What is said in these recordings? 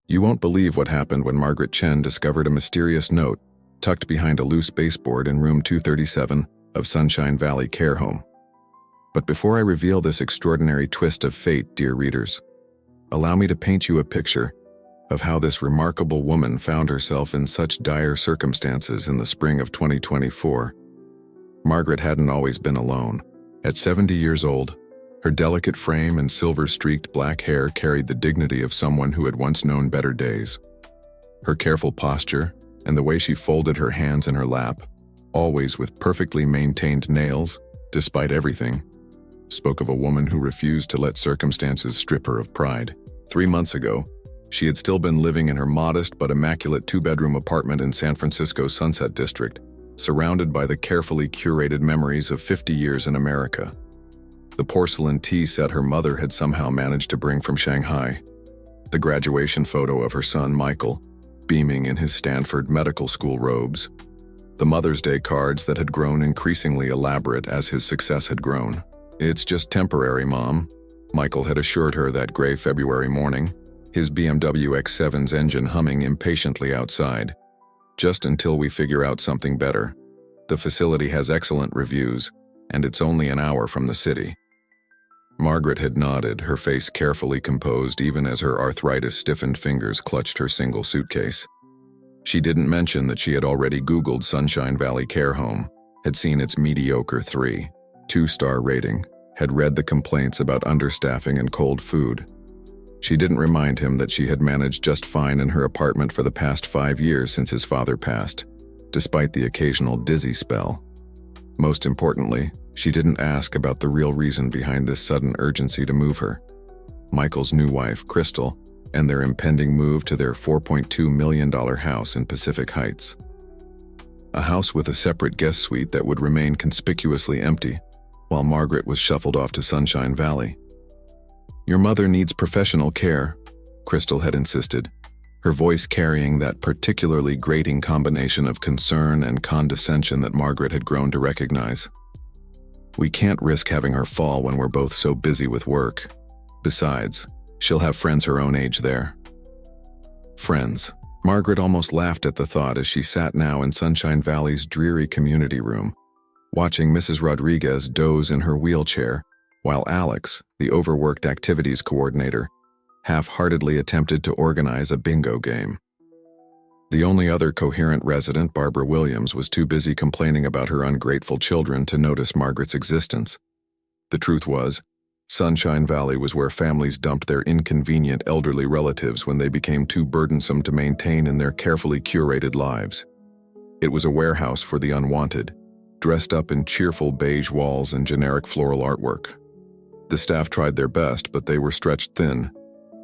You won't believe what happened when Margaret Chen discovered a mysterious note tucked behind a loose baseboard in room 237 of Sunshine Valley Care Home. But before I reveal this extraordinary twist of fate, dear readers, allow me to paint you a picture of how this remarkable woman found herself in such dire circumstances in the spring of 2024. Margaret hadn't always been alone. At 70 years old, her delicate frame and silver-streaked black hair carried the dignity of someone who had once known better days. Her careful posture and the way she folded her hands in her lap, always with perfectly maintained nails, despite everything, spoke of a woman who refused to let circumstances strip her of pride. 3 months ago, she had still been living in her modest but immaculate 2-bedroom apartment in San Francisco's Sunset District, surrounded by the carefully curated memories of 50 years in America. The porcelain tea set her mother had somehow managed to bring from Shanghai, the graduation photo of her son Michael, beaming in his Stanford medical school robes, the Mother's Day cards that had grown increasingly elaborate as his success had grown. "It's just temporary, Mom," Michael had assured her that gray February morning, his BMW X7's engine humming impatiently outside. "Just until we figure out something better. The facility has excellent reviews, and it's only an hour from the city." Margaret had nodded, her face carefully composed even as her arthritis-stiffened fingers clutched her single suitcase. She didn't mention that she had already Googled Sunshine Valley Care Home, had seen its mediocre 3.2-star rating, had read the complaints about understaffing and cold food. She didn't remind him that she had managed just fine in her apartment for the past 5 years since his father passed, despite the occasional dizzy spell. Most importantly, she didn't ask about the real reason behind this sudden urgency to move her: Michael's new wife, Crystal, and their impending move to their $4.2 million house in Pacific Heights. A house with a separate guest suite that would remain conspicuously empty, while Margaret was shuffled off to Sunshine Valley. "Your mother needs professional care," Crystal had insisted, her voice carrying that particularly grating combination of concern and condescension that Margaret had grown to recognize. "We can't risk having her fall when we're both so busy with work. Besides, she'll have friends her own age there." Friends. Margaret almost laughed at the thought as she sat now in Sunshine Valley's dreary community room, watching Mrs. Rodriguez doze in her wheelchair, while Alex, the overworked activities coordinator, half-heartedly attempted to organize a bingo game. The only other coherent resident, Barbara Williams, was too busy complaining about her ungrateful children to notice Margaret's existence. The truth was, Sunshine Valley was where families dumped their inconvenient elderly relatives when they became too burdensome to maintain in their carefully curated lives. It was a warehouse for the unwanted, dressed up in cheerful beige walls and generic floral artwork. The staff tried their best, but they were stretched thin,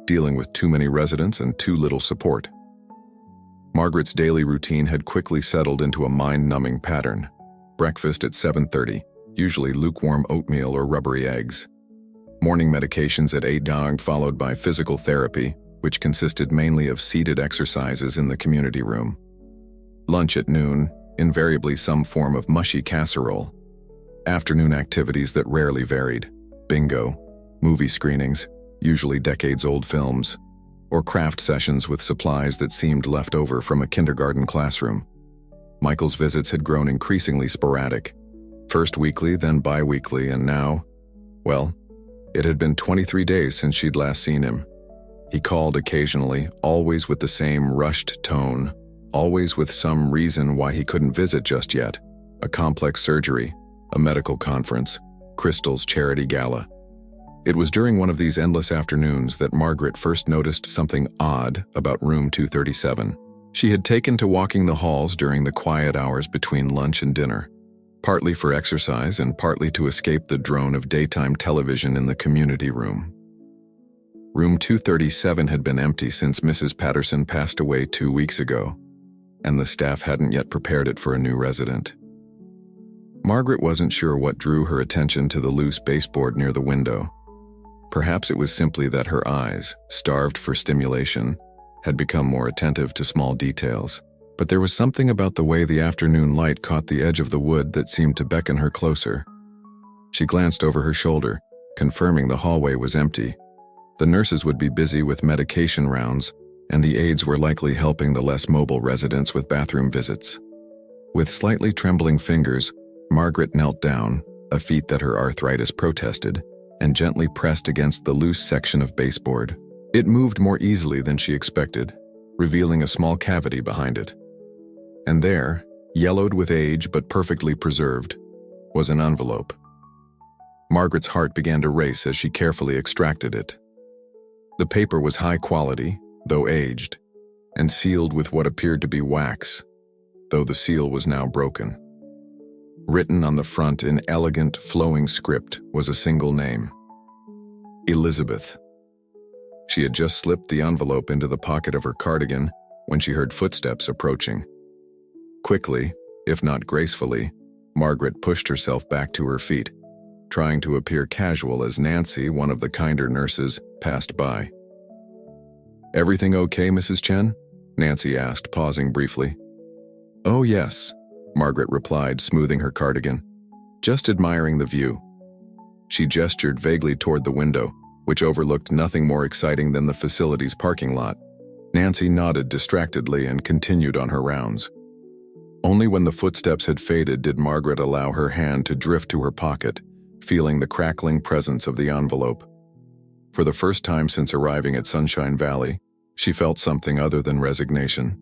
dealing with too many residents and too little support. Margaret's daily routine had quickly settled into a mind-numbing pattern. Breakfast at 7:30, usually lukewarm oatmeal or rubbery eggs. Morning medications at 8 followed by physical therapy, which consisted mainly of seated exercises in the community room. Lunch at noon, invariably some form of mushy casserole. Afternoon activities that rarely varied: bingo, movie screenings, usually decades-old films, or craft sessions with supplies that seemed left over from a kindergarten classroom. Michael's visits had grown increasingly sporadic, first weekly, then bi-weekly, and now, well, it had been 23 days since she'd last seen him. He called occasionally, always with the same rushed tone, always with some reason why he couldn't visit just yet: a complex surgery, a medical conference, Crystal's charity gala. It was during one of these endless afternoons that Margaret first noticed something odd about room 237. She had taken to walking the halls during the quiet hours between lunch and dinner, partly for exercise and partly to escape the drone of daytime television in the community room. Room 237 had been empty since Mrs. Patterson passed away 2 weeks ago, and the staff hadn't yet prepared it for a new resident. Margaret wasn't sure what drew her attention to the loose baseboard near the window. Perhaps it was simply that her eyes, starved for stimulation, had become more attentive to small details. But there was something about the way the afternoon light caught the edge of the wood that seemed to beckon her closer. She glanced over her shoulder, confirming the hallway was empty. The nurses would be busy with medication rounds, and the aides were likely helping the less mobile residents with bathroom visits. With slightly trembling fingers, Margaret knelt down, a feat that her arthritis protested, and gently pressed against the loose section of baseboard. It moved more easily than she expected, revealing a small cavity behind it. And there, yellowed with age but perfectly preserved, was an envelope. Margaret's heart began to race as she carefully extracted it. The paper was high quality, though aged, and sealed with what appeared to be wax, though the seal was now broken. Written on the front in elegant, flowing script was a single name: Elizabeth. She had just slipped the envelope into the pocket of her cardigan when she heard footsteps approaching. Quickly, if not gracefully, Margaret pushed herself back to her feet, trying to appear casual as Nancy, one of the kinder nurses, passed by. "Everything okay, Mrs. Chen?" Nancy asked, pausing briefly. "Oh, yes," Margaret replied, smoothing her cardigan. "Just admiring the view." She gestured vaguely toward the window, which overlooked nothing more exciting than the facility's parking lot. Nancy nodded distractedly and continued on her rounds. Only when the footsteps had faded did Margaret allow her hand to drift to her pocket, feeling the crackling presence of the envelope. For the first time since arriving at Sunshine Valley, she felt something other than resignation: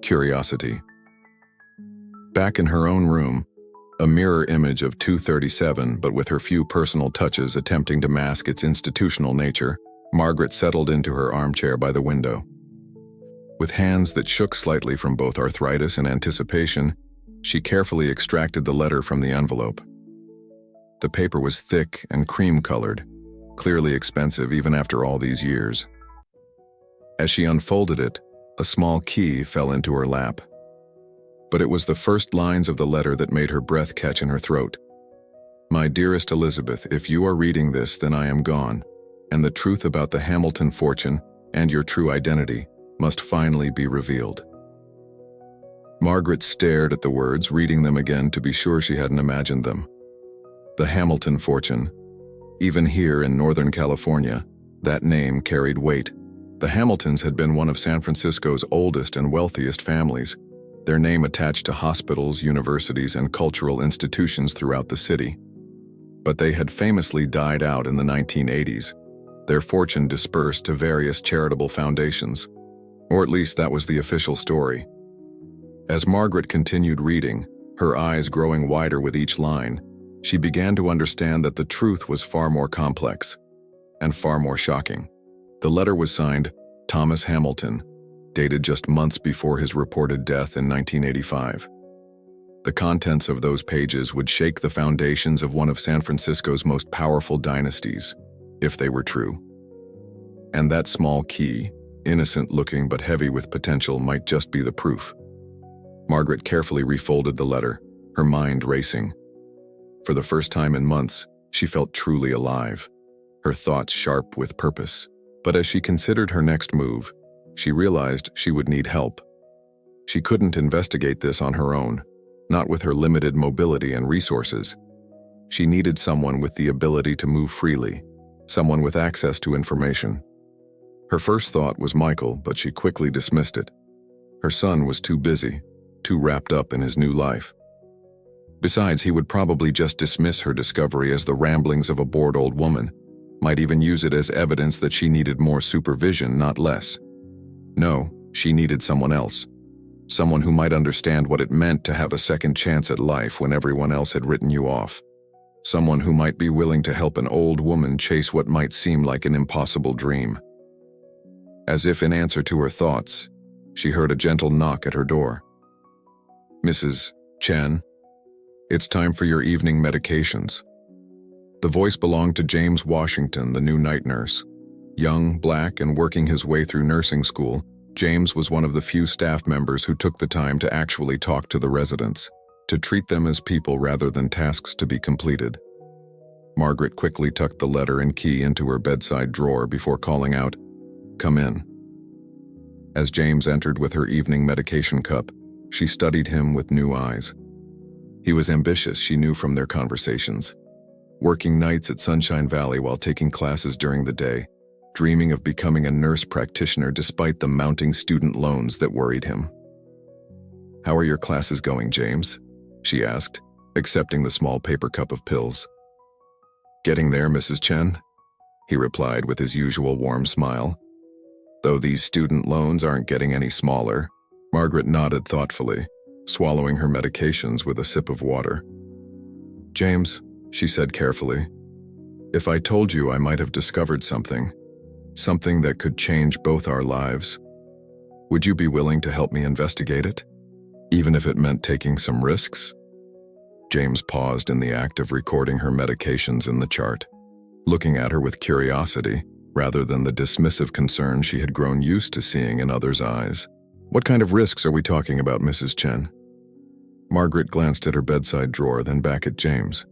curiosity. Back in her own room, a mirror image of 237 but with her few personal touches attempting to mask its institutional nature, Margaret settled into her armchair by the window. With hands that shook slightly from both arthritis and anticipation, she carefully extracted the letter from the envelope. The paper was thick and cream-colored, clearly expensive even after all these years. As she unfolded it, a small key fell into her lap. But it was the first lines of the letter that made her breath catch in her throat. "My dearest Elizabeth, if you are reading this, then I am gone, and the truth about the Hamilton fortune and your true identity must finally be revealed." Margaret stared at the words, reading them again to be sure she hadn't imagined them. The Hamilton fortune. Even here in Northern California, that name carried weight. The Hamiltons had been one of San Francisco's oldest and wealthiest families, their name attached to hospitals, universities, and cultural institutions throughout the city. But they had famously died out in the 1980s, their fortune dispersed to various charitable foundations. Or at least that was the official story. As Margaret continued reading, her eyes growing wider with each line, she began to understand that the truth was far more complex and far more shocking. The letter was signed Thomas Hamilton, dated just months before his reported death in 1985. The contents of those pages would shake the foundations of one of San Francisco's most powerful dynasties, if they were true. And that small key, innocent-looking but heavy with potential, might just be the proof. Margaret carefully refolded the letter, her mind racing. For the first time in months, she felt truly alive, her thoughts sharp with purpose. But as she considered her next move, she realized she would need help. She couldn't investigate this on her own, not with her limited mobility and resources. She needed someone with the ability to move freely, someone with access to information. Her first thought was Michael, but she quickly dismissed it. Her son was too busy, too wrapped up in his new life. Besides, he would probably just dismiss her discovery as the ramblings of a bored old woman, might even use it as evidence that she needed more supervision, not less. No, she needed someone else. Someone who might understand what it meant to have a second chance at life when everyone else had written you off. Someone who might be willing to help an old woman chase what might seem like an impossible dream. As if in answer to her thoughts, she heard a gentle knock at her door. "Mrs. Chen, it's time for your evening medications." The voice belonged to James Washington, the new night nurse. Young, black, and working his way through nursing school, James was one of the few staff members who took the time to actually talk to the residents, to treat them as people rather than tasks to be completed. Margaret quickly tucked the letter and key into her bedside drawer before calling out, "Come in." As James entered with her evening medication cup, she studied him with new eyes. He was ambitious, she knew from their conversations. Working nights at Sunshine Valley while taking classes during the day, dreaming of becoming a nurse practitioner despite the mounting student loans that worried him. "How are your classes going, James?" she asked, accepting the small paper cup of pills. "Getting there, Mrs. Chen," he replied with his usual warm smile. "Though these student loans aren't getting any smaller." Margaret nodded thoughtfully, swallowing her medications with a sip of water. "James," she said carefully, "if I told you I might have discovered something that could change both our lives, would you be willing to help me investigate it, even if it meant taking some risks?" James paused in the act of recording her medications in the chart, looking at her with curiosity rather than the dismissive concern she had grown used to seeing in others' eyes. "What kind of risks are we talking about, Mrs. Chen?" Margaret glanced at her bedside drawer, then back at James.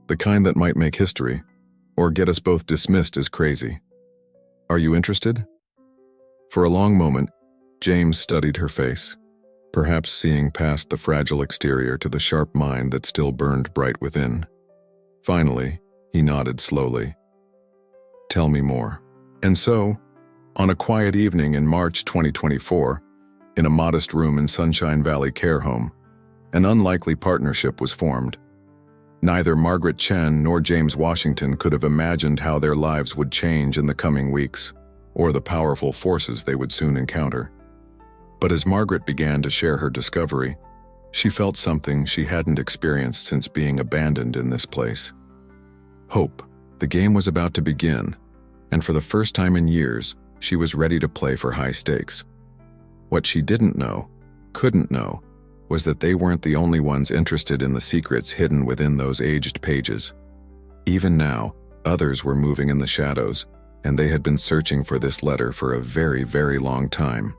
"The kind that might make history, or get us both dismissed as crazy. Are you interested?" For a long moment, James studied her face, perhaps seeing past the fragile exterior to the sharp mind that still burned bright within. Finally, he nodded slowly. "Tell me more." And so, on a quiet evening in March 2024, in a modest room in Sunshine Valley Care Home, an unlikely partnership was formed. Neither Margaret Chen nor James Washington could have imagined how their lives would change in the coming weeks, or the powerful forces they would soon encounter. But as Margaret began to share her discovery, she felt something she hadn't experienced since being abandoned in this place. Hope. The game was about to begin, and for the first time in years, she was ready to play for high stakes. What she didn't know, couldn't know, was that they weren't the only ones interested in the secrets hidden within those aged pages. Even now, others were moving in the shadows, and they had been searching for this letter for a very, very long time.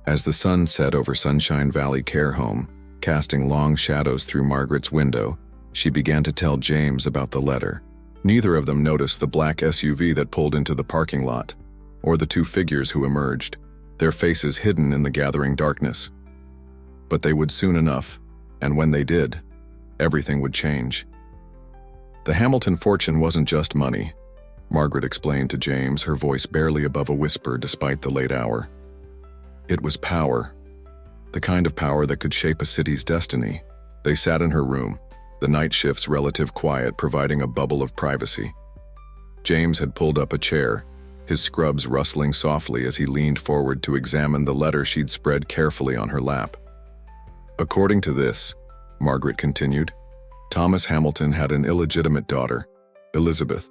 As the sun set over Sunshine Valley Care Home, casting long shadows through Margaret's window, she began to tell James about the letter. Neither of them noticed the black SUV that pulled into the parking lot, or the two figures who emerged, their faces hidden in the gathering darkness. But they would soon enough, and when they did, everything would change. The Hamilton fortune wasn't just money, Margaret explained to James, her voice barely above a whisper despite the late hour. It was power, the kind of power that could shape a city's destiny. They sat in her room, the night shift's relative quiet providing a bubble of privacy. James had pulled up a chair, his scrubs rustling softly as he leaned forward to examine the letter she'd spread carefully on her lap. "According to this," Margaret continued, "Thomas Hamilton had an illegitimate daughter, Elizabeth.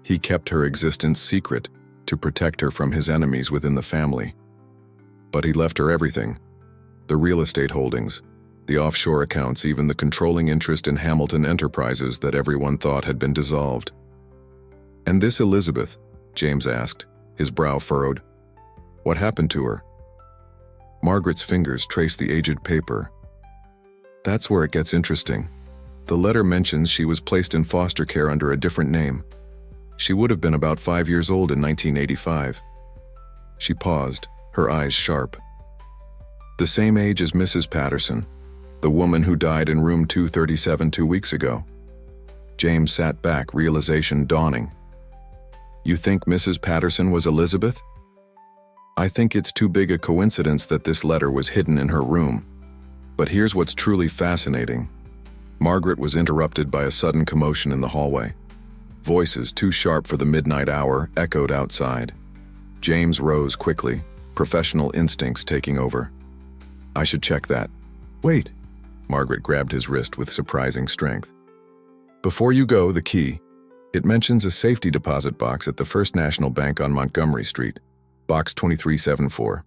He kept her existence secret to protect her from his enemies within the family. But he left her everything: the real estate holdings, the offshore accounts, even the controlling interest in Hamilton Enterprises that everyone thought had been dissolved." "And this Elizabeth?" James asked, his brow furrowed. "What happened to her?" Margaret's fingers traced the aged paper. "That's where it gets interesting. The letter mentions she was placed in foster care under a different name. She would have been about 5 years old in 1985. She paused, her eyes sharp. "The same age as Mrs. Patterson, the woman who died in room 237 2 weeks ago." James sat back, realization dawning. "You think Mrs. Patterson was Elizabeth?" "I think it's too big a coincidence that this letter was hidden in her room. But here's what's truly fascinating." Margaret was interrupted by a sudden commotion in the hallway. Voices too sharp for the midnight hour echoed outside. James rose quickly, professional instincts taking over. "I should check that." "Wait." Margaret grabbed his wrist with surprising strength. "Before you go, the key. It mentions a safety deposit box at the First National Bank on Montgomery Street, box 2374.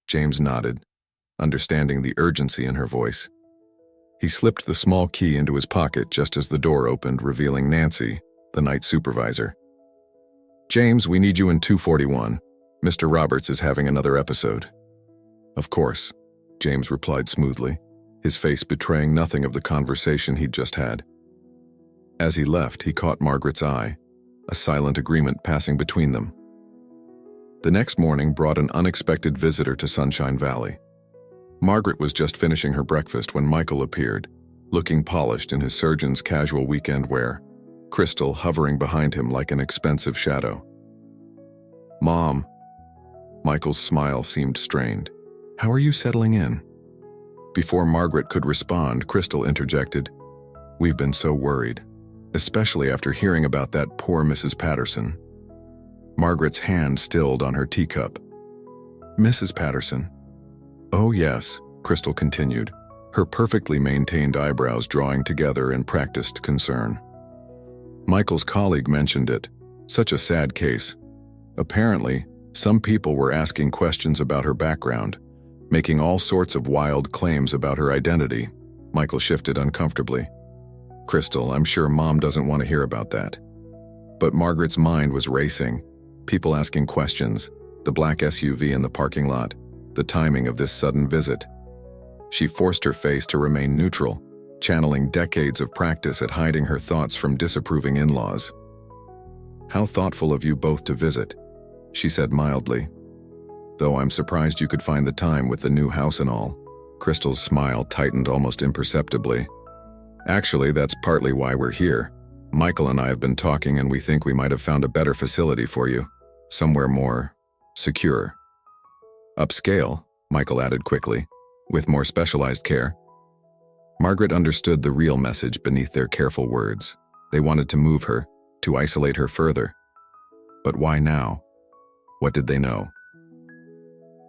James nodded, understanding the urgency in her voice. He slipped the small key into his pocket just as the door opened, revealing Nancy, the night supervisor. "James, we need you in 241. Mr. Roberts is having another episode." "Of course," James replied smoothly, his face betraying nothing of the conversation he'd just had. As he left, he caught Margaret's eye, a silent agreement passing between them. The next morning brought an unexpected visitor to Sunshine Valley. Margaret was just finishing her breakfast when Michael appeared, looking polished in his surgeon's casual weekend wear, Crystal hovering behind him like an expensive shadow. "Mom." Michael's smile seemed strained. "How are you settling in?" Before Margaret could respond, Crystal interjected, "We've been so worried, especially after hearing about that poor Mrs. Patterson." Margaret's hand stilled on her teacup. "Mrs. Patterson?" "Oh yes," Crystal continued, her perfectly maintained eyebrows drawing together in practiced concern. "Michael's colleague mentioned it. Such a sad case. Apparently, some people were asking questions about her background, making all sorts of wild claims about her identity." Michael shifted uncomfortably. "Crystal, I'm sure Mom doesn't want to hear about that." But Margaret's mind was racing. People asking questions, the black SUV in the parking lot, the timing of this sudden visit. She forced her face to remain neutral, channeling decades of practice at hiding her thoughts from disapproving in-laws. "How thoughtful of you both to visit," she said mildly. "Though I'm surprised you could find the time with the new house and all." Crystal's smile tightened almost imperceptibly. "Actually, that's partly why we're here. Michael and I have been talking and we think we might have found a better facility for you. Somewhere more secure." "Upscale," Michael added quickly, "with more specialized care." Margaret understood the real message beneath their careful words. They wanted to move her, to isolate her further. But why now? What did they know?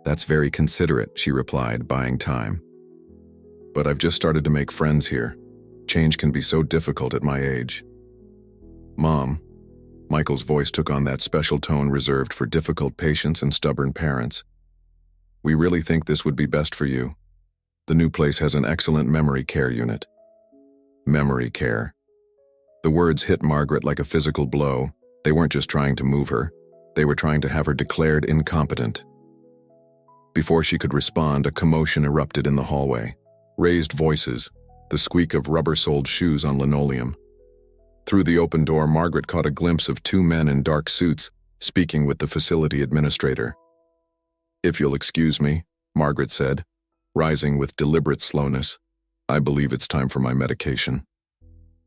"That's very considerate," she replied, buying time. "But I've just started to make friends here. Change can be so difficult at my age." "Mom," Michael's voice took on that special tone reserved for difficult patients and stubborn parents, "we really think this would be best for you. The new place has an excellent memory care unit." Memory care. The words hit Margaret like a physical blow. They weren't just trying to move her. They were trying to have her declared incompetent. Before she could respond, a commotion erupted in the hallway. Raised voices, the squeak of rubber-soled shoes on linoleum. Through the open door, Margaret caught a glimpse of two men in dark suits, speaking with the facility administrator. "If you'll excuse me," Margaret said, rising with deliberate slowness. "I believe it's time for my medication."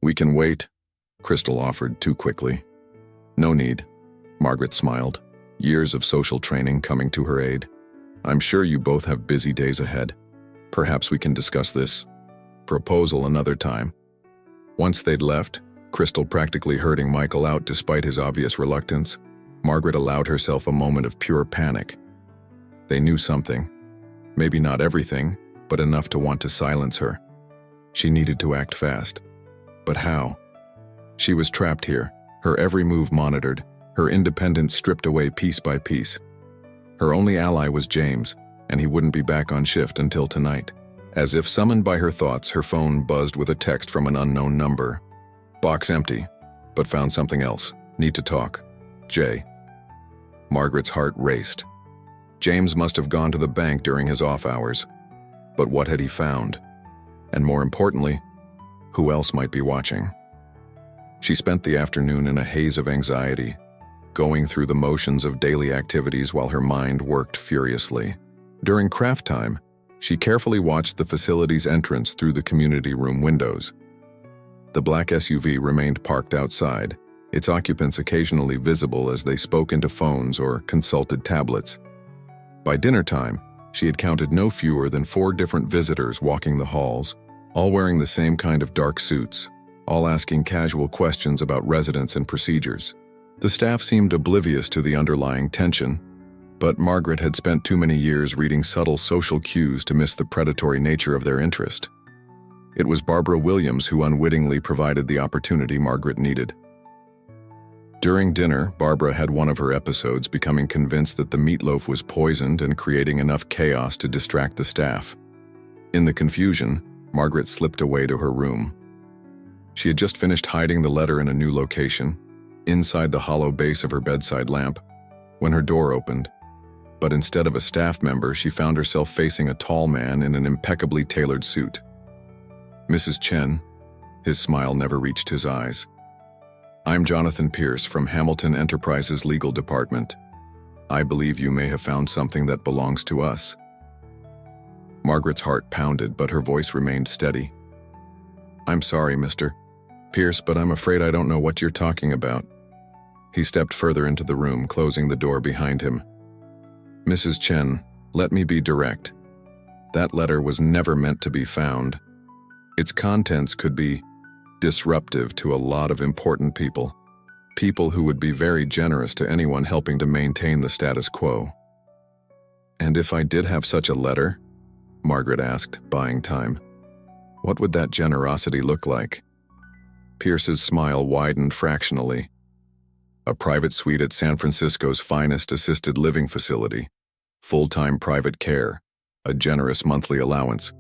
"We can wait," Crystal offered too quickly. "No need," Margaret smiled, years of social training coming to her aid. "I'm sure you both have busy days ahead. Perhaps we can discuss this proposal another time." Once they'd left, Crystal practically herding Michael out despite his obvious reluctance, Margaret allowed herself a moment of pure panic. They knew something. Maybe not everything, but enough to want to silence her. She needed to act fast. But how? She was trapped here, her every move monitored, her independence stripped away piece by piece. Her only ally was James, and he wouldn't be back on shift until tonight. As if summoned by her thoughts, her phone buzzed with a text from an unknown number. "Box empty, but found something else. Need to talk. Jay." Margaret's heart raced. James must have gone to the bank during his off hours. But what had he found? And more importantly, who else might be watching? She spent the afternoon in a haze of anxiety, going through the motions of daily activities while her mind worked furiously. During craft time, she carefully watched the facility's entrance through the community room windows. The black SUV remained parked outside, its occupants occasionally visible as they spoke into phones or consulted tablets. By dinner time, she had counted no fewer than 4 different visitors walking the halls, all wearing the same kind of dark suits, all asking casual questions about residents and procedures. The staff seemed oblivious to the underlying tension, but Margaret had spent too many years reading subtle social cues to miss the predatory nature of their interest. It was Barbara Williams who unwittingly provided the opportunity Margaret needed. During dinner, Barbara had one of her episodes becoming convinced that the meatloaf was poisoned and creating enough chaos to distract the staff. In the confusion, Margaret slipped away to her room. She had just finished hiding the letter in a new location, inside the hollow base of her bedside lamp, when her door opened. But instead of a staff member, she found herself facing a tall man in an impeccably tailored suit. "Mrs. Chen," his smile never reached his eyes. "I'm Jonathan Pierce from Hamilton Enterprises Legal Department. I believe you may have found something that belongs to us." Margaret's heart pounded, but her voice remained steady. "I'm sorry, mister. Pierce, but I'm afraid I don't know what you're talking about. He stepped further into the room, closing the door behind him. Mrs. Chen, let me be direct. That letter was never meant to be found. Its contents could be disruptive to a lot of important people. People who would be very generous to anyone helping to maintain the status quo. And if I did have such a letter? Margaret asked, buying time. What would that generosity look like? Pierce's smile widened fractionally. A private suite at San Francisco's finest assisted living facility. Full-time private care. A generous monthly allowance.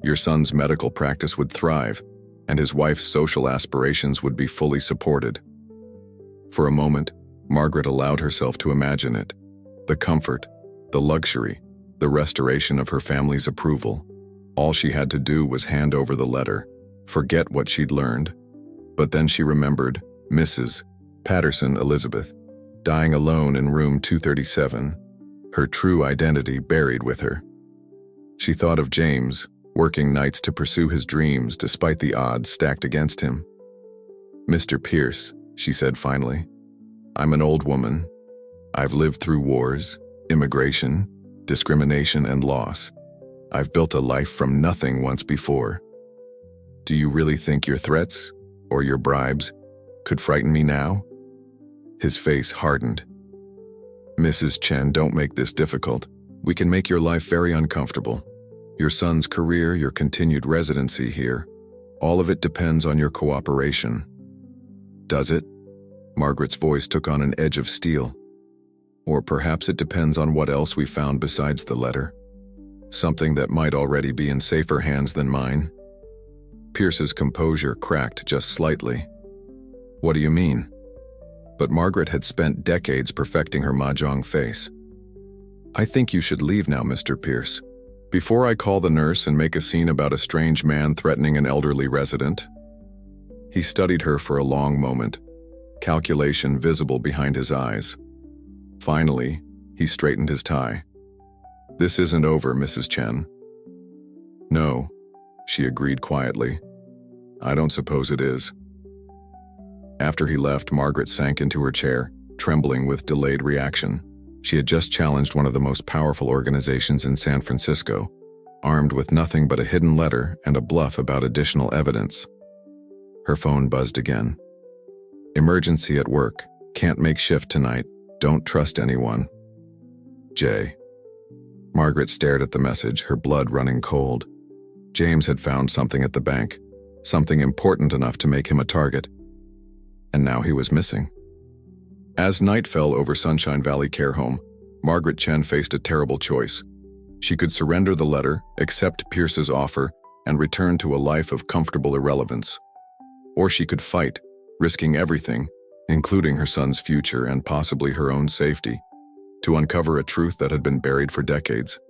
Your son's medical practice would thrive, and his wife's social aspirations would be fully supported. For a moment, Margaret allowed herself to imagine it. The comfort, the luxury, the restoration of her family's approval. All she had to do was hand over the letter, forget what she'd learned. But then she remembered Mrs. Patterson Elizabeth, dying alone in room 237, her true identity buried with her. She thought of James, working nights to pursue his dreams despite the odds stacked against him. Mr. Pierce, she said finally, I'm an old woman. I've lived through wars, immigration, discrimination, and loss. I've built a life from nothing once before. Do you really think your threats, or your bribes, could frighten me now? His face hardened. Mrs. Chen, don't make this difficult. We can make your life very uncomfortable. Your son's career, your continued residency here, all of it depends on your cooperation. Does it? Margaret's voice took on an edge of steel. Or perhaps it depends on what else we found besides the letter. Something that might already be in safer hands than mine. Pierce's composure cracked just slightly. What do you mean? But Margaret had spent decades perfecting her mahjong face. I think you should leave now, Mr. Pierce. Before I call the nurse and make a scene about a strange man threatening an elderly resident. He studied her for a long moment, calculation visible behind his eyes. Finally, he straightened his tie. This isn't over, Mrs. Chen. No, she agreed quietly. I don't suppose it is. After he left, Margaret sank into her chair, trembling with delayed reaction. She had just challenged one of the most powerful organizations in San Francisco, armed with nothing but a hidden letter and a bluff about additional evidence. Her phone buzzed again. Emergency at work. Can't make shift tonight. Don't trust anyone. Jay. Margaret stared at the message, her blood running cold. James had found something at the bank, something important enough to make him a target. And now he was missing. As night fell over Sunshine Valley Care Home, Margaret Chen faced a terrible choice. She could surrender the letter, accept Pierce's offer, and return to a life of comfortable irrelevance. Or she could fight, risking everything, including her son's future and possibly her own safety, to uncover a truth that had been buried for decades.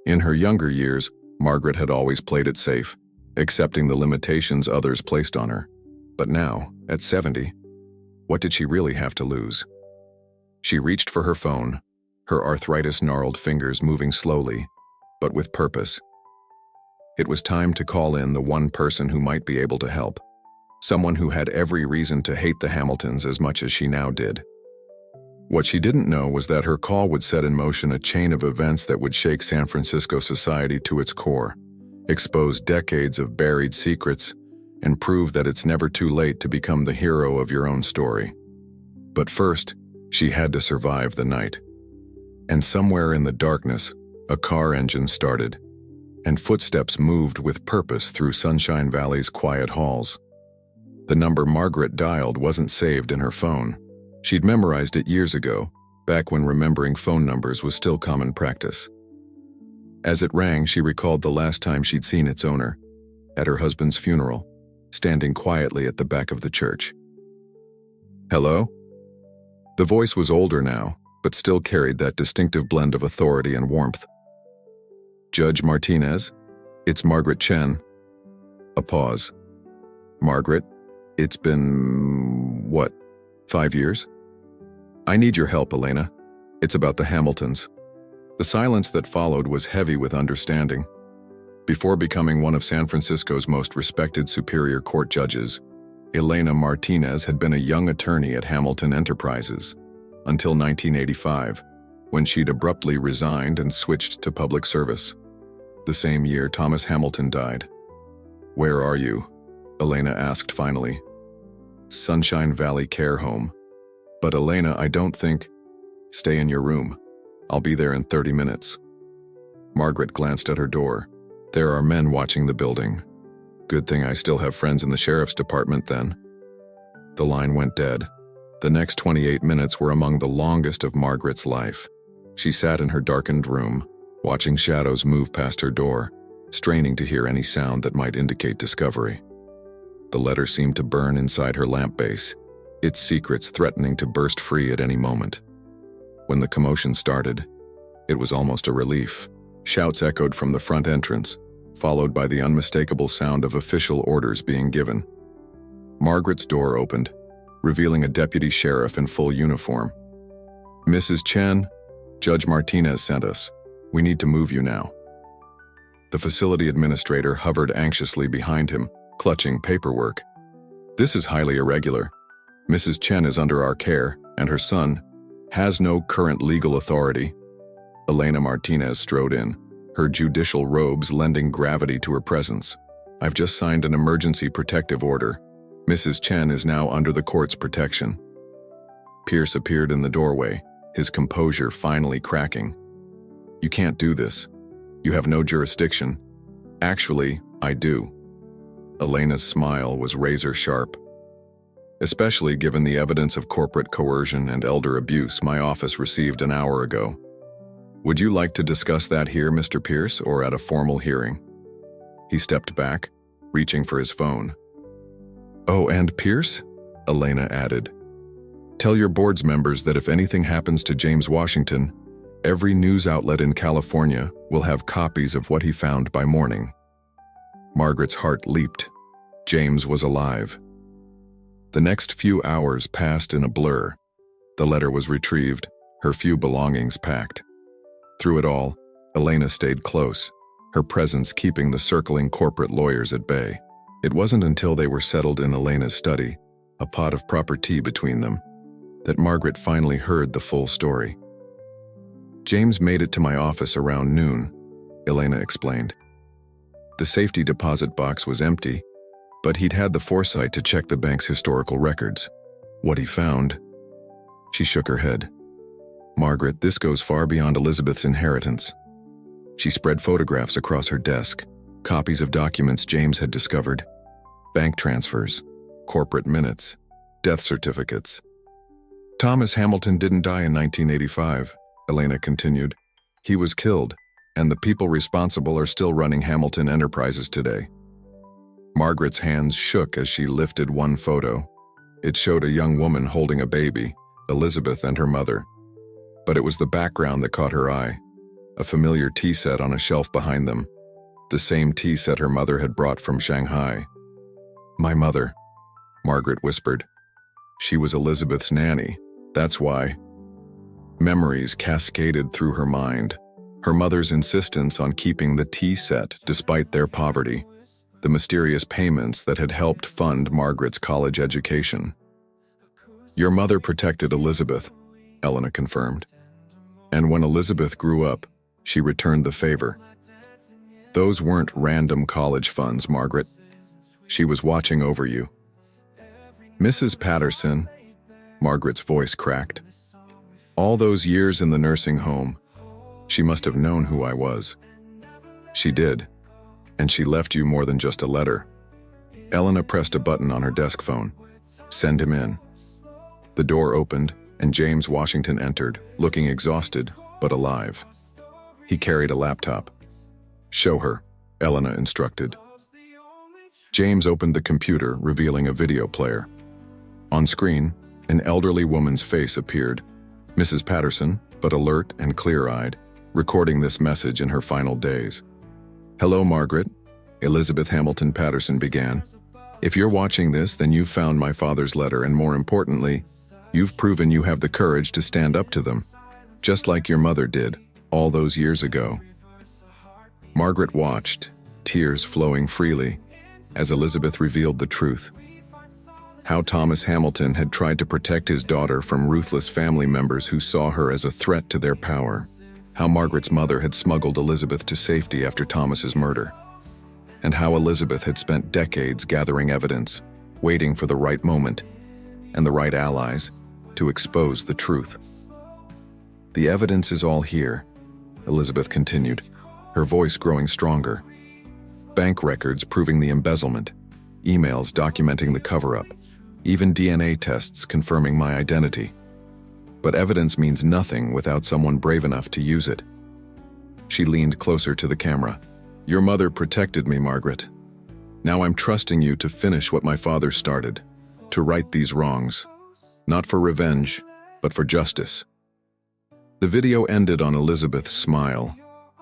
In her younger years, Margaret had always played it safe, accepting the limitations others placed on her. But now, at 70, what did she really have to lose? She reached for her phone, her arthritis-gnarled fingers moving slowly, but with purpose. It was time to call in the one person who might be able to help, someone who had every reason to hate the Hamiltons as much as she now did. What she didn't know was that her call would set in motion a chain of events that would shake San Francisco society to its core, expose decades of buried secrets, and prove that it's never too late to become the hero of your own story. But first, she had to survive the night. And somewhere in the darkness, a car engine started, and footsteps moved with purpose through Sunshine Valley's quiet halls. The number Margaret dialed wasn't saved in her phone. She'd memorized it years ago, back when remembering phone numbers was still common practice. As it rang, she recalled the last time she'd seen its owner, at her husband's funeral, standing quietly at the back of the church. Hello? The voice was older now, but still carried that distinctive blend of authority and warmth. Judge Martinez? It's Margaret Chen. A pause. Margaret, it's been, 5 years? I need your help, Elena. It's about the Hamiltons. The silence that followed was heavy with understanding. Before becoming one of San Francisco's most respected superior court judges, Elena Martinez had been a young attorney at Hamilton Enterprises until 1985, when she'd abruptly resigned and switched to public service. The same year, Thomas Hamilton died. "Where are you?" Elena asked finally. "Sunshine Valley Care Home." "But Elena, I don't think—" "Stay in your room. I'll be there in 30 minutes. Margaret glanced at her door. "There are men watching the building. Good thing I still have friends in the sheriff's department then." The line went dead. The next 28 minutes were among the longest of Margaret's life. She sat in her darkened room, watching shadows move past her door, straining to hear any sound that might indicate discovery. The letter seemed to burn inside her lamp base, its secrets threatening to burst free at any moment. When the commotion started, it was almost a relief. Shouts echoed from the front entrance, followed by the unmistakable sound of official orders being given. Margaret's door opened, revealing a deputy sheriff in full uniform. "Mrs. Chen, Judge Martinez sent us. We need to move you now." The facility administrator hovered anxiously behind him, clutching paperwork. "This is highly irregular. Mrs. Chen is under our care, and her son has no current legal authority." Elena Martinez strode in, her judicial robes lending gravity to her presence. "I've just signed an emergency protective order. Mrs. Chen is now under the court's protection." Pierce appeared in the doorway, his composure finally cracking. "You can't do this. You have no jurisdiction." "Actually, I do." Elena's smile was razor sharp. "Especially given the evidence of corporate coercion and elder abuse my office received an hour ago. Would you like to discuss that here, Mr. Pierce, or at a formal hearing?" He stepped back, reaching for his phone. "Oh, and Pierce?" Elena added. "Tell your board's members that if anything happens to James Washington, every news outlet in California will have copies of what he found by morning." Margaret's heart leaped. James was alive. The next few hours passed in a blur. The letter was retrieved, her few belongings packed. Through it all, Elena stayed close, her presence keeping the circling corporate lawyers at bay. It wasn't until they were settled in Elena's study, a pot of proper tea between them, that Margaret finally heard the full story. "James made it to my office around noon," Elena explained. "The safety deposit box was empty, but he'd had the foresight to check the bank's historical records. What he found—" She shook her head. "Margaret, this goes far beyond Elizabeth's inheritance." She spread photographs across her desk, copies of documents James had discovered, bank transfers, corporate minutes, death certificates. "Thomas Hamilton didn't die in 1985, Elena continued. "He was killed, and the people responsible are still running Hamilton Enterprises today." Margaret's hands shook as she lifted one photo. It showed a young woman holding a baby, Elizabeth and her mother. But it was the background that caught her eye, a familiar tea set on a shelf behind them, the same tea set her mother had brought from Shanghai. "My mother," Margaret whispered. "She was Elizabeth's nanny, that's why." Memories cascaded through her mind, her mother's insistence on keeping the tea set despite their poverty, the mysterious payments that had helped fund Margaret's college education. "Your mother protected Elizabeth," Elena confirmed. "And when Elizabeth grew up, she returned the favor. Those weren't random college funds, Margaret. She was watching over you." "Mrs. Patterson," Margaret's voice cracked. "All those years in the nursing home, she must have known who I was." "She did. And she left you more than just a letter." Elena pressed a button on her desk phone. "Send him in." The door opened, and James Washington entered, looking exhausted, but alive. He carried a laptop. "Show her," Elena instructed. James opened the computer, revealing a video player. On screen, an elderly woman's face appeared, Mrs. Patterson, but alert and clear-eyed, recording this message in her final days. "Hello, Margaret," Elizabeth Hamilton Patterson began. "If you're watching this, then you've found my father's letter, and more importantly, you've proven you have the courage to stand up to them, just like your mother did, all those years ago." Margaret watched, tears flowing freely, as Elizabeth revealed the truth. How Thomas Hamilton had tried to protect his daughter from ruthless family members who saw her as a threat to their power. How Margaret's mother had smuggled Elizabeth to safety after Thomas's murder. And how Elizabeth had spent decades gathering evidence, waiting for the right moment and the right allies to expose the truth. "The evidence is all here," Elizabeth continued, her voice growing stronger. "Bank records proving the embezzlement, emails documenting the cover-up, even DNA tests confirming my identity. But evidence means nothing without someone brave enough to use it." She leaned closer to the camera. "Your mother protected me, Margaret. Now I'm trusting you to finish what my father started, to right these wrongs, not for revenge, but for justice." The video ended on Elizabeth's smile,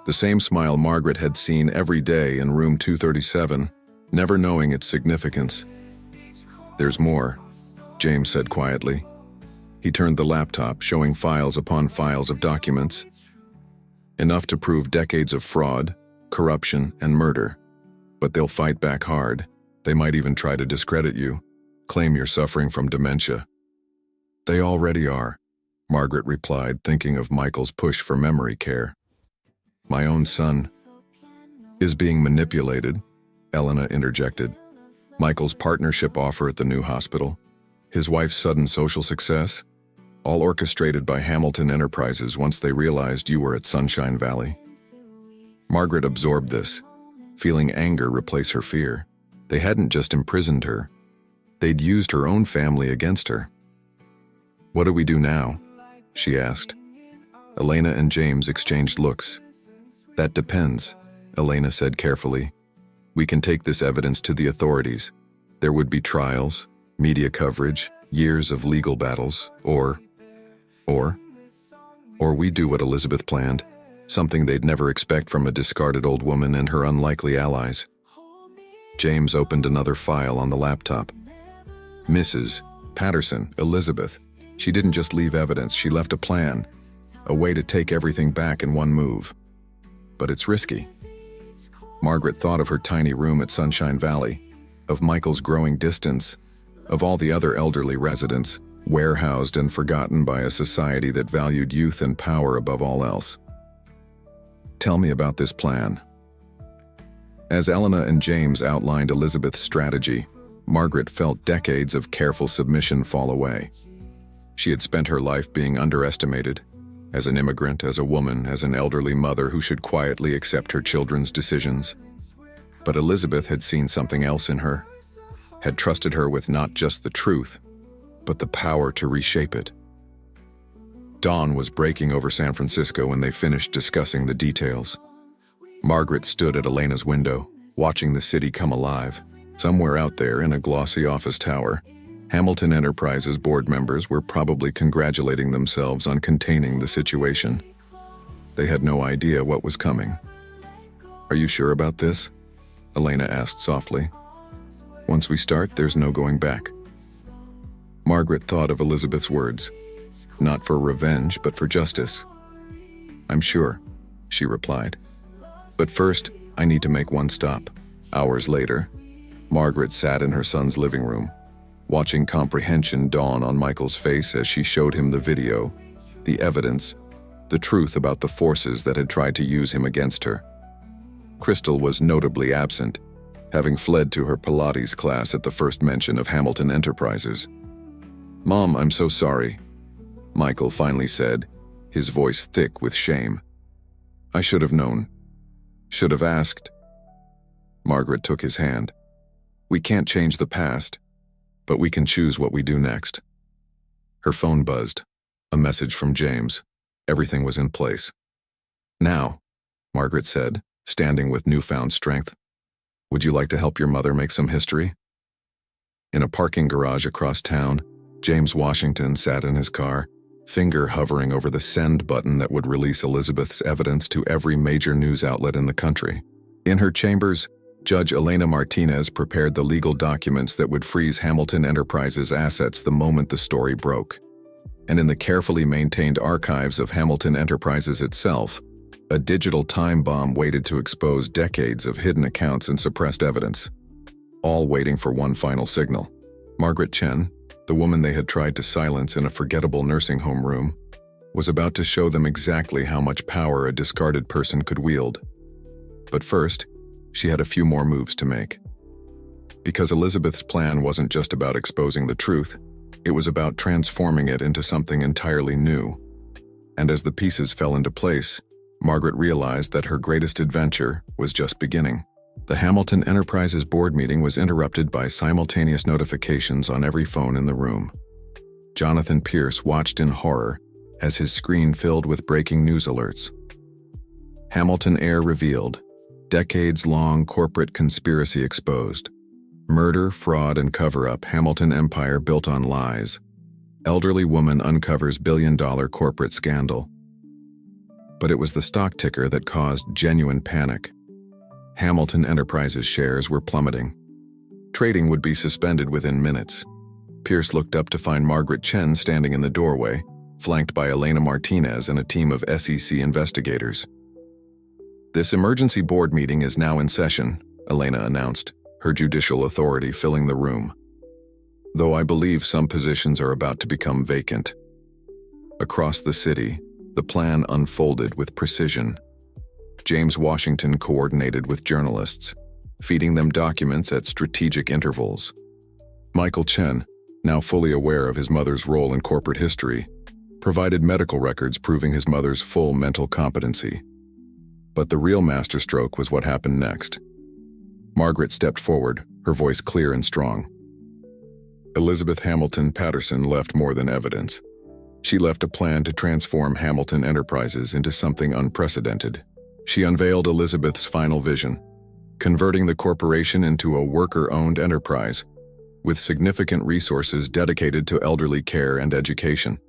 the same smile Margaret had seen every day in room 237, never knowing its significance. "There's more," James said quietly. He turned the laptop, showing files upon files of documents. "Enough to prove decades of fraud, corruption, and murder. But they'll fight back hard. They might even try to discredit you, claim you're suffering from dementia." "They already are," Margaret replied, thinking of Michael's push for memory care. "My own son is being manipulated," Elena interjected. "Michael's partnership offer at the new hospital, his wife's sudden social success, all orchestrated by Hamilton Enterprises once they realized you were at Sunshine Valley." Margaret absorbed this, feeling anger replace her fear. They hadn't just imprisoned her, they'd used her own family against her. "What do we do now?" she asked. Elena and James exchanged looks. "That depends," Elena said carefully. "We can take this evidence to the authorities. There would be trials, media coverage, years of legal battles, or we do what Elizabeth planned, something they'd never expect from a discarded old woman and her unlikely allies." James opened another file on the laptop. "Mrs. Patterson, Elizabeth. She didn't just leave evidence, she left a plan, a way to take everything back in one move. But it's risky." Margaret thought of her tiny room at Sunshine Valley, of Michael's growing distance, of all the other elderly residents, warehoused and forgotten by a society that valued youth and power above all else. "Tell me about this plan." As Elena and James outlined Elizabeth's strategy, Margaret felt decades of careful submission fall away. She had spent her life being underestimated, as an immigrant, as a woman, as an elderly mother who should quietly accept her children's decisions. But Elizabeth had seen something else in her, had trusted her with not just the truth, but the power to reshape it. Dawn was breaking over San Francisco when they finished discussing the details. Margaret stood at Elena's window, watching the city come alive. Somewhere out there in a glossy office tower, Hamilton Enterprises board members were probably congratulating themselves on containing the situation. They had no idea what was coming. "Are you sure about this?" Elena asked softly. "Once we start, there's no going back." Margaret thought of Elizabeth's words, "Not for revenge, but for justice." "I'm sure," she replied. "But first, I need to make one stop." Hours later, Margaret sat in her son's living room, watching comprehension dawn on Michael's face as she showed him the video, the evidence, the truth about the forces that had tried to use him against her. Crystal was notably absent, having fled to her Pilates class at the first mention of Hamilton Enterprises. "Mom, I'm so sorry," Michael finally said, his voice thick with shame. "I should have known. Should have asked." Margaret took his hand. "We can't change the past, but we can choose what we do next." Her phone buzzed. A message from James. Everything was in place. "Now," Margaret said, standing with newfound strength, "would you like to help your mother make some history?" In a parking garage across town, James Washington sat in his car, finger hovering over the send button that would release Elizabeth's evidence to every major news outlet in the country. In her chambers, Judge Elena Martinez prepared the legal documents that would freeze Hamilton Enterprises' assets the moment the story broke. And in the carefully maintained archives of Hamilton Enterprises itself, a digital time bomb waited to expose decades of hidden accounts and suppressed evidence, all waiting for one final signal. Margaret Chen, the woman they had tried to silence in a forgettable nursing home room, was about to show them exactly how much power a discarded person could wield. But first, she had a few more moves to make. Because Elizabeth's plan wasn't just about exposing the truth, it was about transforming it into something entirely new. And as the pieces fell into place, Margaret realized that her greatest adventure was just beginning. The Hamilton Enterprises board meeting was interrupted by simultaneous notifications on every phone in the room. Jonathan Pierce watched in horror as his screen filled with breaking news alerts. Hamilton Air revealed, decades-long corporate conspiracy exposed. Murder, fraud, and cover-up, Hamilton empire built on lies. Elderly woman uncovers billion-dollar corporate scandal. But it was the stock ticker that caused genuine panic. Hamilton Enterprises shares were plummeting. Trading would be suspended within minutes. Pierce looked up to find Margaret Chen standing in the doorway, flanked by Elena Martinez and a team of SEC investigators. "This emergency board meeting is now in session," Elena announced, her judicial authority filling the room. "Though I believe some positions are about to become vacant." Across the city, the plan unfolded with precision. James Washington coordinated with journalists, feeding them documents at strategic intervals. Michael Chen, now fully aware of his mother's role in corporate history, provided medical records proving his mother's full mental competency. But the real masterstroke was what happened next. Margaret stepped forward, her voice clear and strong. Elizabeth Hamilton Patterson left more than evidence. She left a plan to transform Hamilton Enterprises into something unprecedented. She unveiled Elizabeth's final vision, converting the corporation into a worker-owned enterprise, with significant resources dedicated to elderly care and education.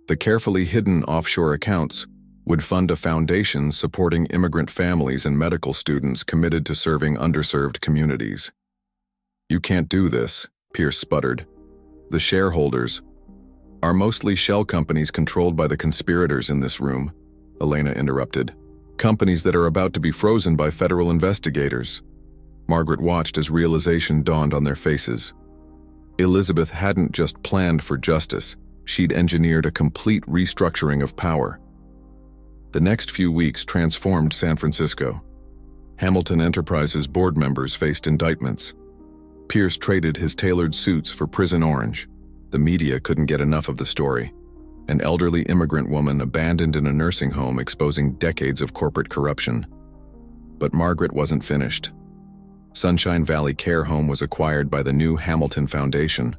The carefully hidden offshore accounts would fund a foundation supporting immigrant families and medical students committed to serving underserved communities. "You can't do this," Pierce sputtered. "The shareholders are mostly shell companies controlled by the conspirators in this room," Elena interrupted. "Companies that are about to be frozen by federal investigators." Margaret watched as realization dawned on their faces. Elizabeth hadn't just planned for justice, she'd engineered a complete restructuring of power. The next few weeks transformed San Francisco. Hamilton Enterprises board members faced indictments. Pierce traded his tailored suits for prison orange. The media couldn't get enough of the story. An elderly immigrant woman abandoned in a nursing home exposing decades of corporate corruption. But Margaret wasn't finished. Sunshine Valley Care Home was acquired by the new Hamilton Foundation.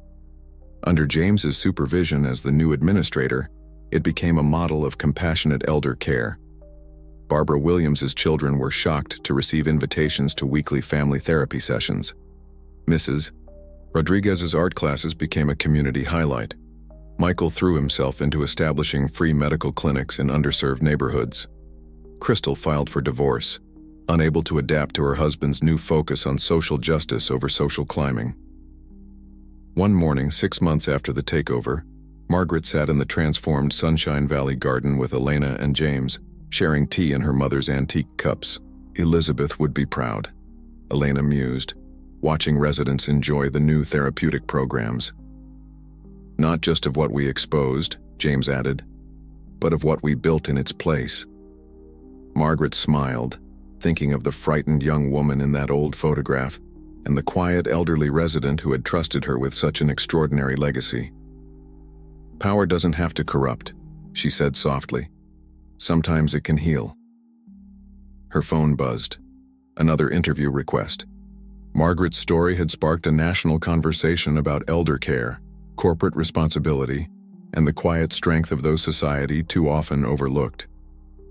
Under James's supervision as the new administrator, it became a model of compassionate elder care. Barbara Williams's children were shocked to receive invitations to weekly family therapy sessions. Mrs. Rodriguez's art classes became a community highlight. Michael threw himself into establishing free medical clinics in underserved neighborhoods. Crystal filed for divorce, unable to adapt to her husband's new focus on social justice over social climbing. One morning, 6 months after the takeover, Margaret sat in the transformed Sunshine Valley garden with Elena and James, sharing tea in her mother's antique cups. "Elizabeth would be proud," Elena mused, watching residents enjoy the new therapeutic programs. "Not just of what we exposed," James added, "but of what we built in its place." Margaret smiled, thinking of the frightened young woman in that old photograph and the quiet elderly resident who had trusted her with such an extraordinary legacy. "Power doesn't have to corrupt," she said softly. "Sometimes it can heal." Her phone buzzed. Another interview request. Margaret's story had sparked a national conversation about elder care, corporate responsibility, and the quiet strength of those society too often overlooked.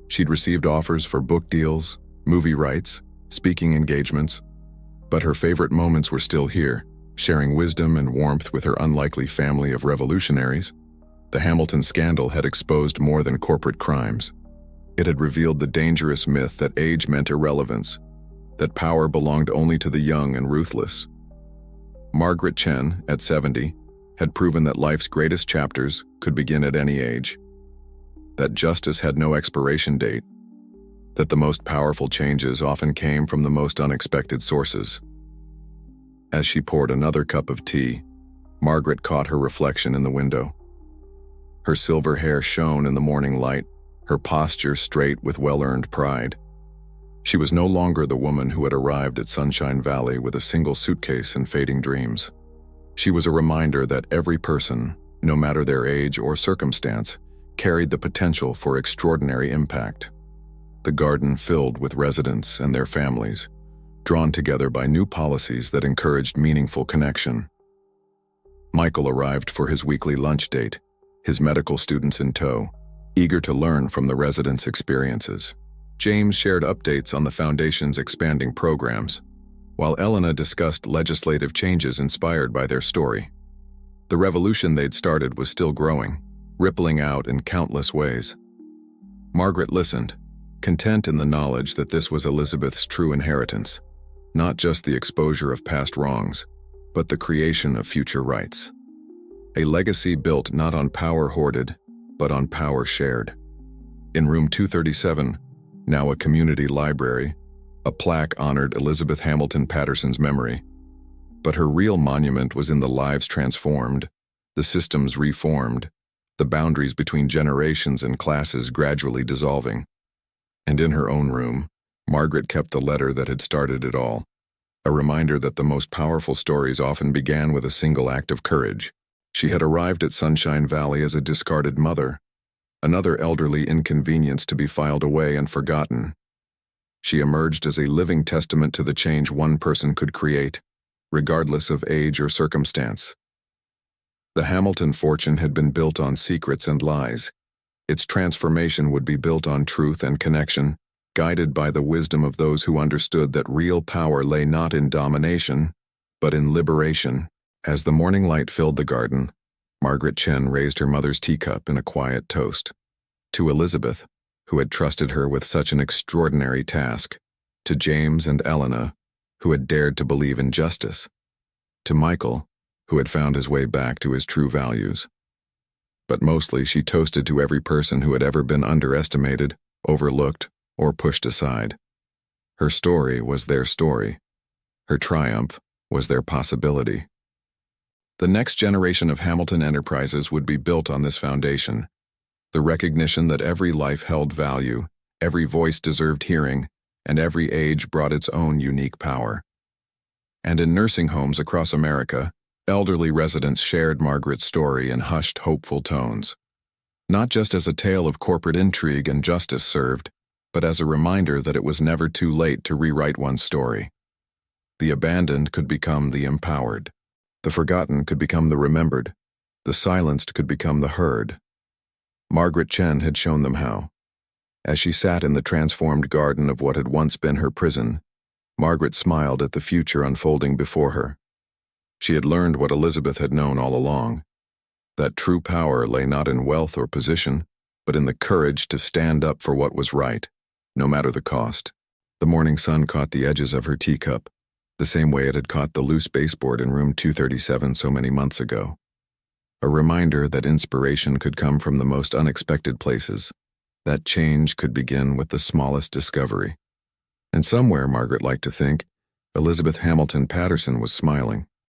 She'd received offers for book deals, movie rights, speaking engagements, but her favorite moments were still here, sharing wisdom and warmth with her unlikely family of revolutionaries. The Hamilton scandal had exposed more than corporate crimes. It had revealed the dangerous myth that age meant irrelevance, that power belonged only to the young and ruthless. Margaret Chen, at 70, had proven that life's greatest chapters could begin at any age, that justice had no expiration date, that the most powerful changes often came from the most unexpected sources. As she poured another cup of tea, Margaret caught her reflection in the window. Her silver hair shone in the morning light, her posture straight with well-earned pride. She was no longer the woman who had arrived at Sunshine Valley with a single suitcase and fading dreams. She was a reminder that every person, no matter their age or circumstance, carried the potential for extraordinary impact. The garden filled with residents and their families, drawn together by new policies that encouraged meaningful connection. Michael arrived for his weekly lunch date, his medical students in tow, eager to learn from the residents' experiences. James shared updates on the Foundation's expanding programs, while Elena discussed legislative changes inspired by their story. The revolution they'd started was still growing, rippling out in countless ways. Margaret listened, content in the knowledge that this was Elizabeth's true inheritance, not just the exposure of past wrongs, but the creation of future rights. A legacy built not on power hoarded, but on power shared. In room 237, now a community library, a plaque honored Elizabeth Hamilton Patterson's memory. But her real monument was in the lives transformed, the systems reformed, the boundaries between generations and classes gradually dissolving. And in her own room, Margaret kept the letter that had started it all, a reminder that the most powerful stories often began with a single act of courage. She had arrived at Sunshine Valley as a discarded mother, another elderly inconvenience to be filed away and forgotten. She emerged as a living testament to the change one person could create, regardless of age or circumstance. The Hamilton fortune had been built on secrets and lies. Its transformation would be built on truth and connection, guided by the wisdom of those who understood that real power lay not in domination, but in liberation. As the morning light filled the garden, Margaret Chen raised her mother's teacup in a quiet toast. To Elizabeth, who had trusted her with such an extraordinary task, to James and Elena, who had dared to believe in justice, to Michael, who had found his way back to his true values. But mostly she toasted to every person who had ever been underestimated, overlooked, or pushed aside. Her story was their story. Her triumph was their possibility. The next generation of Hamilton enterprises would be built on this foundation, the recognition that every life held value, every voice deserved hearing, and every age brought its own unique power. And in nursing homes across America, elderly residents shared Margaret's story in hushed, hopeful tones. Not just as a tale of corporate intrigue and justice served, but as a reminder that it was never too late to rewrite one's story. The abandoned could become the empowered. The forgotten could become the remembered. The silenced could become the heard. Margaret Chen had shown them how. As she sat in the transformed garden of what had once been her prison, Margaret smiled at the future unfolding before her. She had learned what Elizabeth had known all along, that true power lay not in wealth or position, but in the courage to stand up for what was right, no matter the cost. The morning sun caught the edges of her teacup, the same way it had caught the loose baseboard in room 237 so many months ago. A reminder that inspiration could come from the most unexpected places, that change could begin with the smallest discovery. And somewhere, Margaret liked to think, Elizabeth Hamilton Patterson was smiling.